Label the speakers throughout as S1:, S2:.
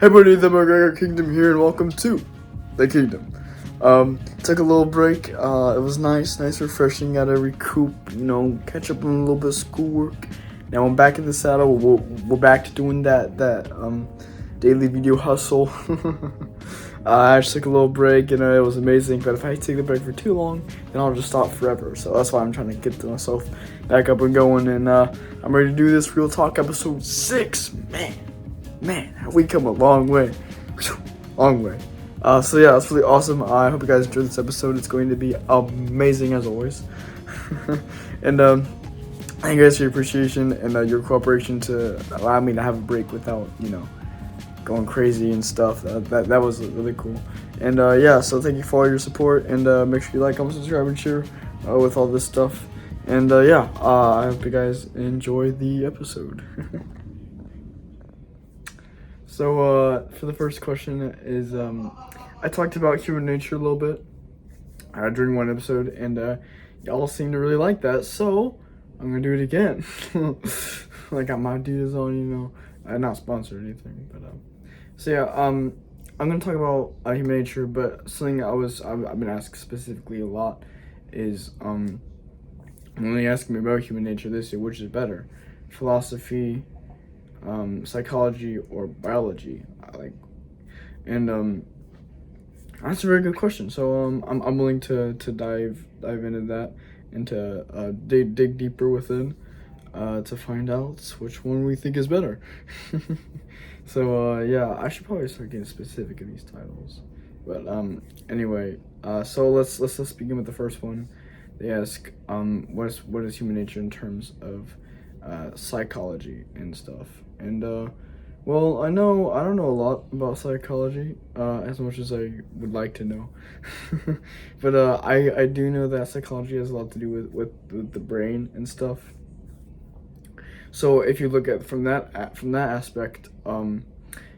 S1: Everybody, the McGregor Kingdom here, and welcome to the Kingdom. Took a little break. It was nice, refreshing. Got to recoup, catch up on a little bit of schoolwork. Now I'm back in the saddle. We're back to doing that daily video hustle. I just took a little break, and it was amazing. But if I take the break for too long, then I'll just stop forever. So that's why I'm trying to get myself back up and going. And I'm ready to do this Real Talk episode 6. Man, have we come a long way. Long way. So yeah, it's really awesome. I hope you guys enjoyed this episode. It's going to be amazing as always. And thank you guys for your appreciation and your cooperation to allow me to have a break without, going crazy and stuff. That was really cool. And yeah, so thank you for all your support, and make sure you like, comment, subscribe, and share with all this stuff. And yeah, I hope you guys enjoy the episode. So for the first question is, I talked about human nature a little bit during one episode, and y'all seem to really like that, so I'm gonna do it again. I got my Adidas on, not sponsored or anything, but so yeah, I'm gonna talk about human nature, but something I've been asked specifically a lot is when they ask me about human nature, they say, which is better, philosophy, psychology, or biology? That's a very good question. So I'm willing to dive into that and to dig deeper within to find out which one we think is better. So yeah, I should probably start getting specific in these titles. But anyway, so let's begin with the first one. They ask what is human nature in terms of psychology and stuff. And well, I don't know a lot about psychology as much as I would like to know. But I do know that psychology has a lot to do with the brain and stuff. So if you look at from that aspect,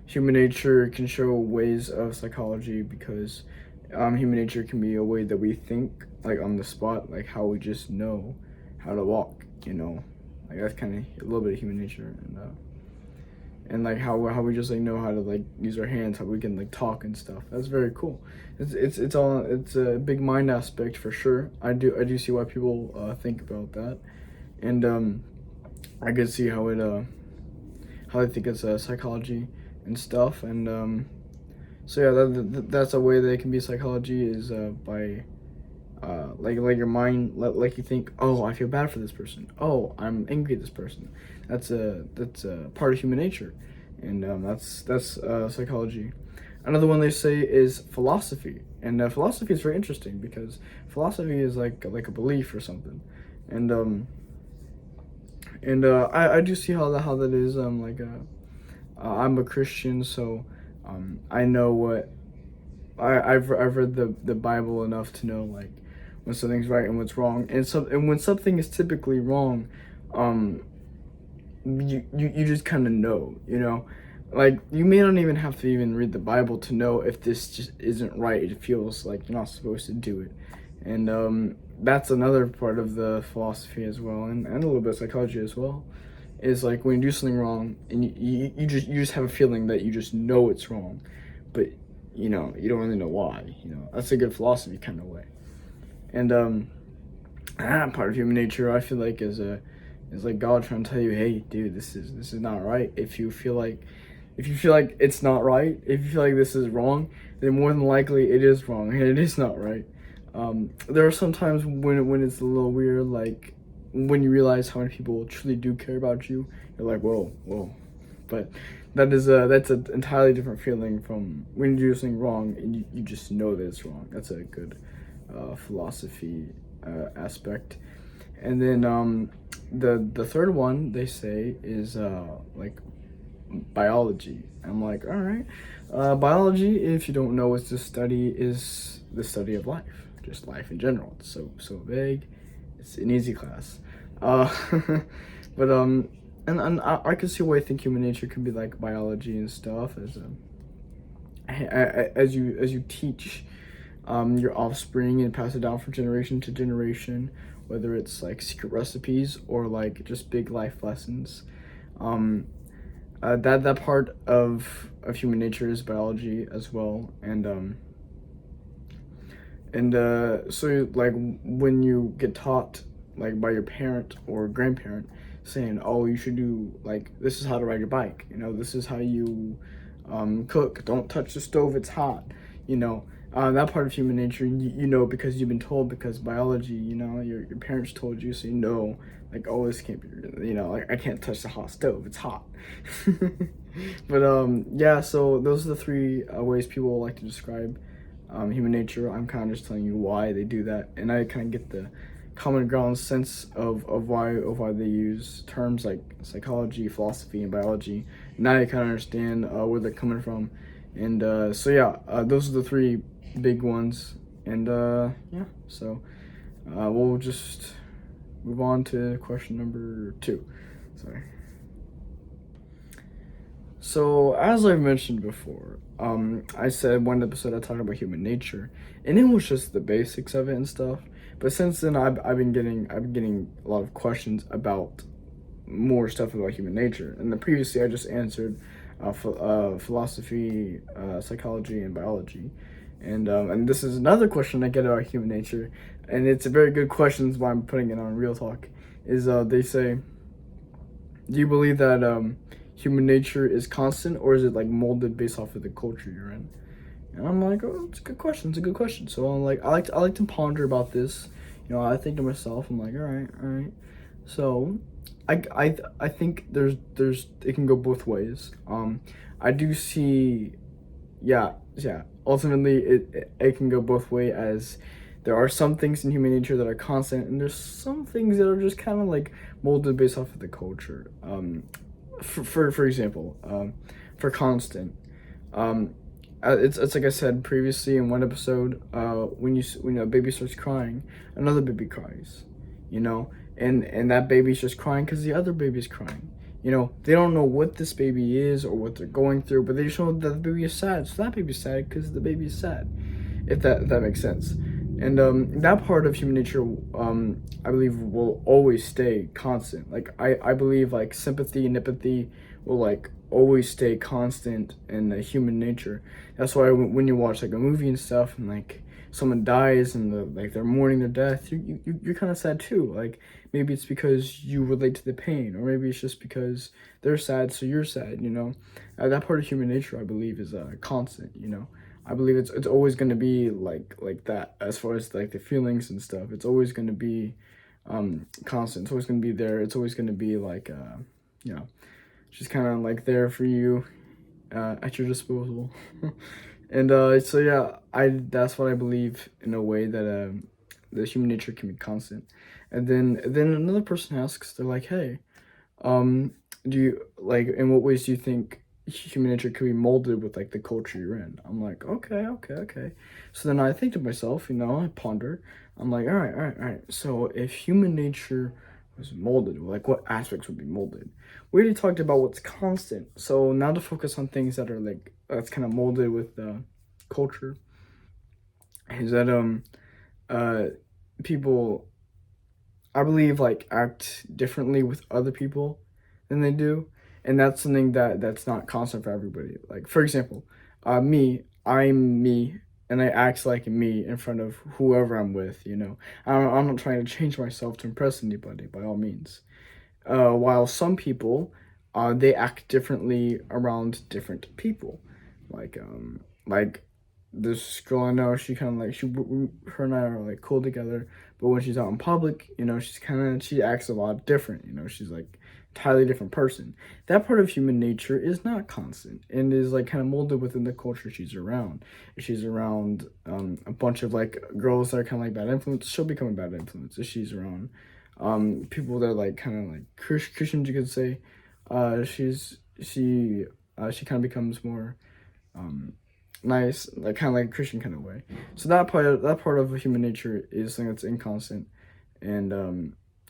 S1: human nature can show ways of psychology, because human nature can be a way that we think, like on the spot, like how we just know how to walk, like that's kind of a little bit of human nature. And like how we just like know how to like use our hands, how we can like talk and stuff. That's very cool. It's a big mind aspect for sure. I do see why people think about that, and I can see how they think it's psychology and stuff. And so yeah, that's a way that it can be psychology, is by like your mind, like you think, oh, I feel bad for this person, oh, I'm angry at this person. That's a part of human nature, and that's psychology. Another one they say is philosophy, and philosophy is very interesting because philosophy is like a belief or something, and I do see how that is. I'm a Christian, so I know what I've read the Bible enough to know like when something's right and what's wrong, and when something is typically wrong, you just kind of know, like you may not even have to even read the Bible to know if this just isn't right. It feels like you're not supposed to do it, and that's another part of the philosophy as well, and a little bit of psychology as well. Is like when you do something wrong and you just have a feeling that you just know it's wrong, but you don't really know why. That's a good philosophy kind of way. And part of human nature, I feel like, is like God trying to tell you, hey dude, this is not right. If you feel like it's not right, if you feel like this is wrong, then more than likely it is wrong and it is not right. There are some times when it's a little weird, like when you realize how many people truly do care about you. You're like, whoa. But that's an entirely different feeling from when you do something wrong and you just know that it's wrong. That's a good philosophy aspect. And then the third one they say is like biology. I'm like, all right, biology, if you don't know, is the study of life, just life in general. It's so vague. It's an easy class. But and I can see why I think human nature can be like biology and stuff, as you teach your offspring and pass it down from generation to generation, whether it's like secret recipes or like just big life lessons. that part of human nature is biology as well, and so like when you get taught like by your parent or grandparent saying, oh, you should do like this is how to ride your bike, this is how you cook, don't touch the stove, it's hot, you know that part of human nature, because you've been told, because biology, your parents told you, so like, oh, this can't be, like I can't touch the hot stove, it's hot. But yeah, so those are the three ways people like to describe human nature. I'm kind of just telling you why they do that, and I kind of get the common ground sense of why they use terms like psychology, philosophy, and biology. Now you kind of understand where they're coming from, and so yeah, those are the three big ones, and yeah, so we'll just move on to question number 2. Sorry. So, as I mentioned before, I said one episode I talked about human nature, and it was just the basics of it and stuff. But since then, I've been getting a lot of questions about more stuff about human nature. And previously, I just answered philosophy, psychology, and biology. And this is another question I get about human nature, and it's a very good question. That's why I'm putting it on Real Talk. Is they say, do you believe that human nature is constant, or is it like molded based off of the culture you're in? And I'm like, oh, it's a good question. It's a good question. So I'm like, I like to ponder about this. I think to myself, I'm like, all right. So, I think there's it can go both ways. I do see, yeah. Ultimately, it can go both way, as there are some things in human nature that are constant, and there's some things that are just kind of like molded based off of the culture. For example, for constant, it's like I said previously in one episode. When a baby starts crying, another baby cries, and that baby's just crying because the other baby's crying. They don't know what this baby is or what they're going through, but they just know that the baby is sad. So that baby's sad because the baby is sad, if that makes sense. And that part of human nature, I believe, will always stay constant. Like I believe like sympathy and empathy will like always stay constant in the human nature. That's why when you watch like a movie and stuff, and like someone dies and they're mourning their death, you're kind of sad too. Like maybe it's because you relate to the pain, or maybe it's just because they're sad, so you're sad. That part of human nature, I believe, is constant. I believe it's always going to be like that, as far as like the feelings and stuff. It's always going to be constant. It's always going to be there. It's always going to be like just kind of like there for you at your disposal. And so yeah, that's what I believe, in a way, that the human nature can be constant. And then another person asks, they're like, hey, do you like, in what ways do you think human nature could be molded with like the culture you're in? I'm like, okay. So then I think to myself, I ponder. I'm like, all right. So if human nature was molded, like what aspects would be molded? We already talked about what's constant. So now to focus on things that are like, that's kind of molded with culture, is that people, I believe, like act differently with other people than they do, and that's something that's not constant for everybody. Like for example, I'm me, and I act like me in front of whoever I'm with. I'm not trying to change myself to impress anybody, by all means. While some people, they act differently around different people, like this girl I know, she kind of like, her and I are like cool together, but when she's out in public, she acts a lot different. She's like entirely different person. That part of human nature is not constant, and is like kind of molded within the culture she's around. If she's around a bunch of like girls that are kind of like bad influence, she'll become a bad influence. If she's around people that are like kind of like Christians, you could say, she kind of becomes more nice, like kind of like a Christian kind of way. So that part of human nature is something that's inconstant, and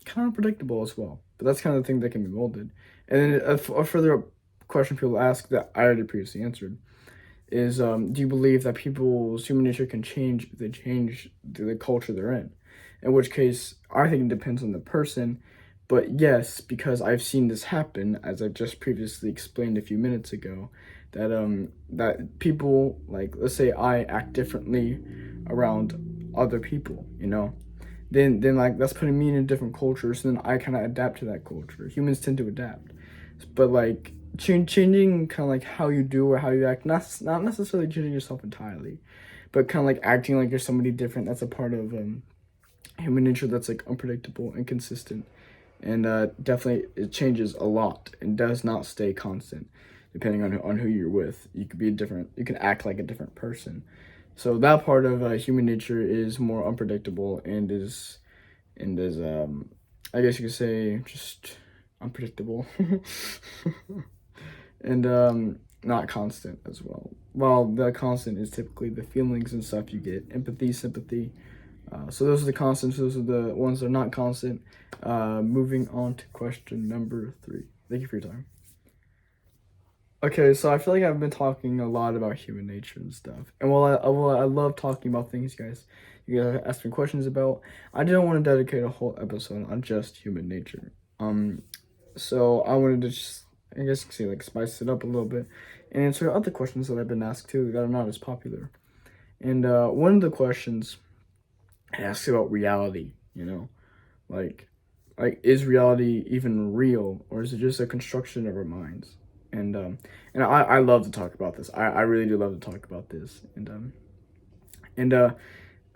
S1: kind of predictable as well. But that's kind of the thing that can be molded. And then a further question people ask that I already previously answered is, do you believe that people's human nature can change if they change the culture they're in? In which case, I think it depends on the person, But yes, because I've seen this happen, as I just previously explained a few minutes ago, that people, like, let's say I act differently around other people, then like that's putting me in a different culture, so then I kind of adapt to that culture. Humans tend to adapt, but like changing kind of like how you do or how you act, not necessarily changing yourself entirely, but kind of like acting like you're somebody different. That's a part of human nature that's like unpredictable, inconsistent, and definitely it changes a lot and does not stay constant. Depending on who you're with, you could be different. You can act like a different person. So that part of human nature is more unpredictable and is I guess you could say just unpredictable and not constant as well. Well, the constant is typically the feelings and stuff you get, empathy, sympathy. So those are the constants. Those are the ones that are not constant. Moving on to question number 3. Thank you for your time. Okay, so I feel like I've been talking a lot about human nature and stuff, and while I love talking about things, you guys ask me questions about. I didn't want to dedicate a whole episode on just human nature. So I wanted to just, I guess you could say, like, spice it up a little bit and answer other questions that I've been asked too that are not as popular. And one of the questions asks about reality. Like, is reality even real, or is it just a construction of our minds? And I love to talk about this. I really do love to talk about this.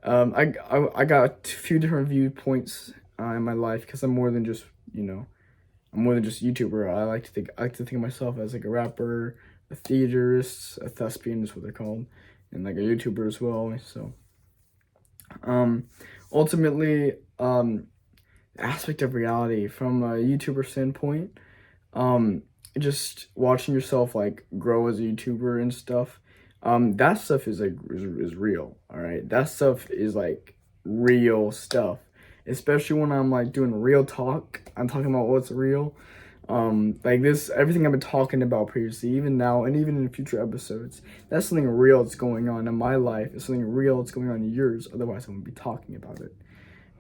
S1: I got a few different viewpoints in my life, because I'm more than just YouTuber. I like to think of myself as like a rapper, a theaterist, a thespian is what they're called, and like a YouTuber as well. So ultimately, aspect of reality from a YouTuber standpoint, just watching yourself like grow as a YouTuber and stuff, that stuff is like is real. All right, that stuff is like real stuff, especially when I'm like doing real talk. I'm talking about what's real. Like this, everything I've been talking about previously, even now and even in future episodes, that's something real that's going on in my life. It's something real that's going on in yours. Otherwise, I wouldn't be talking about it.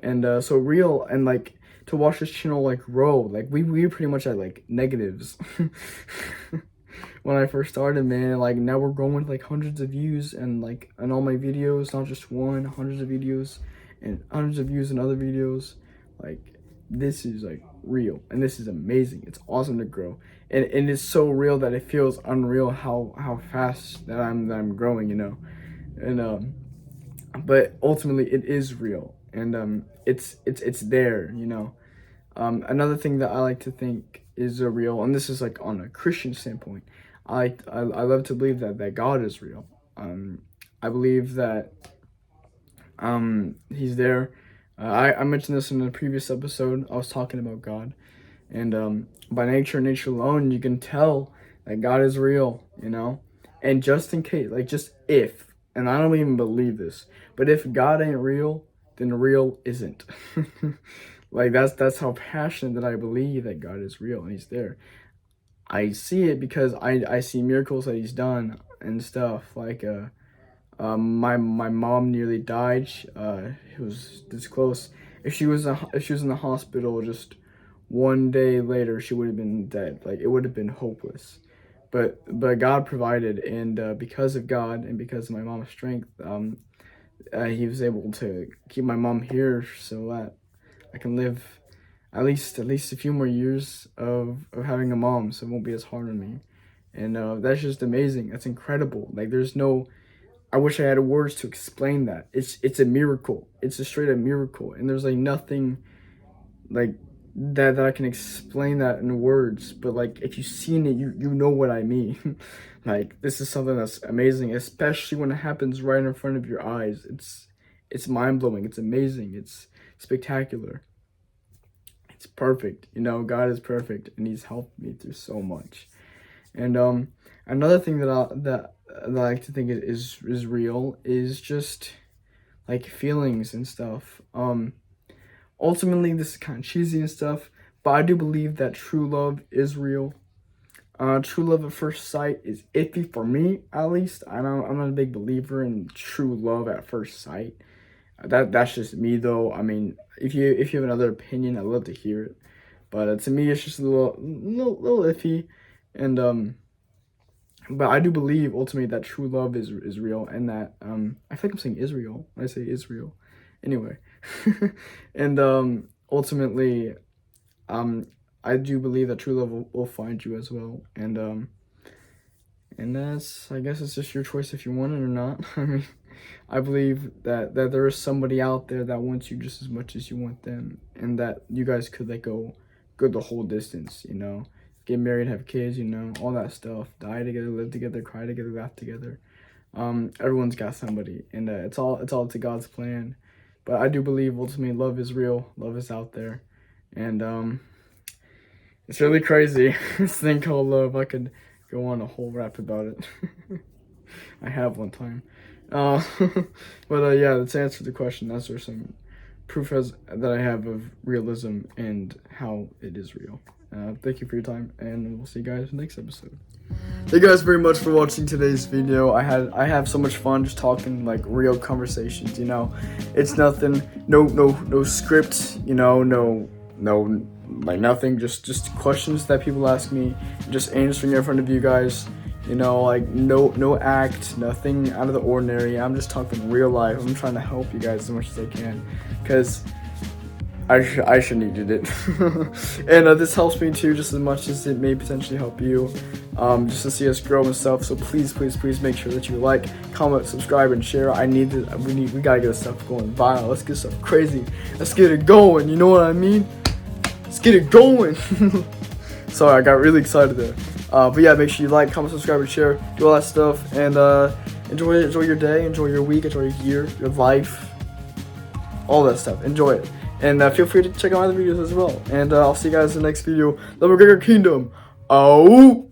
S1: And so real, and like to watch this channel like grow, like we pretty much had like negatives when I first started, man. Like now we're growing with like hundreds of views, and like on all my videos, not just one, hundreds of videos and hundreds of views in other videos. Like this is like real, and this is amazing. It's awesome to grow, and it's so real that it feels unreal how fast that I'm growing, and but ultimately it is real, and it's there. Another thing that I like to think is real, and this is like on a Christian standpoint. I love to believe that God is real. I believe that He's there. I mentioned this in a previous episode. I was talking about God, and by nature alone, you can tell that God is real. And just in case, like just if, and I don't even believe this, but if God ain't real, then real isn't. Like that's how passionate that I believe that God is real and He's there. I see it because I see miracles that He's done and stuff. Like my mom nearly died. It was this close. If she was in the hospital just one day later, she would have been dead. Like it would have been hopeless. But God provided, and because of God and because of my mom's strength, He was able to keep my mom here so that I can live at least a few more years of having a mom, so it won't be as hard on me. And that's just amazing. That's incredible. Like there's no, I wish I had words to explain that. It's a miracle. It's a straight up miracle, and there's like nothing like that I can explain that in words. But like if you've seen it, you know what I mean. Like this is something that's amazing, especially when it happens right in front of your eyes. It's mind blowing. It's amazing. It's spectacular. It's perfect. God is perfect, and He's helped me through so much. And another thing that I like to think is real is just like feelings and stuff. Ultimately, this is kind of cheesy and stuff, but I do believe that true love is real. True love at first sight is iffy for me, at least. I'm not a big believer in true love at first sight. That's just me, though. I mean, if you have another opinion, I'd love to hear it. But to me, it's just a little iffy, and but I do believe ultimately that true love is real, and that I feel like I'm saying Israel when I say Israel. Anyway, and ultimately, I do believe that true love will find you as well, and that's, I guess it's just your choice if you want it or not. I mean, I believe that there is somebody out there that wants you just as much as you want them, and that you guys could like go the whole distance, you know, get married, have kids, you know, all that stuff, die together, live together, cry together, laugh together. Everyone's got somebody, and it's all to God's plan. But I do believe ultimately love is real, love is out there, and it's really crazy. This thing called love. I could go on a whole rap about it. I have one time. But yeah, to answer the question, that's where some proof that I have of realism and how it is real. Thank you for your time, and we'll see you guys in the next episode. Thank you guys very much for watching today's video. I have so much fun just talking like real conversations, you know. It's nothing, no script, you know, no like nothing, just questions that people ask me, just answering in front of you guys, you know, like no act, nothing out of the ordinary. I'm just talking real life. I'm trying to help you guys as much as I can, because I should needed it. And this helps me too, just as much as it may potentially help you, just to see us grow and stuff. So please make sure that you like, comment, subscribe, and share. We gotta get this stuff going viral. Let's get stuff crazy. Let's get it going, you know what I mean? Let's get it going. Sorry, I got really excited there. But yeah, make sure you like, comment, subscribe, and share. Do all that stuff, and enjoy your day, enjoy your week, enjoy your year, your life, all that stuff. Enjoy it. And feel free to check out my other videos as well. And I'll see you guys in the next video. The McGregor Kingdom out.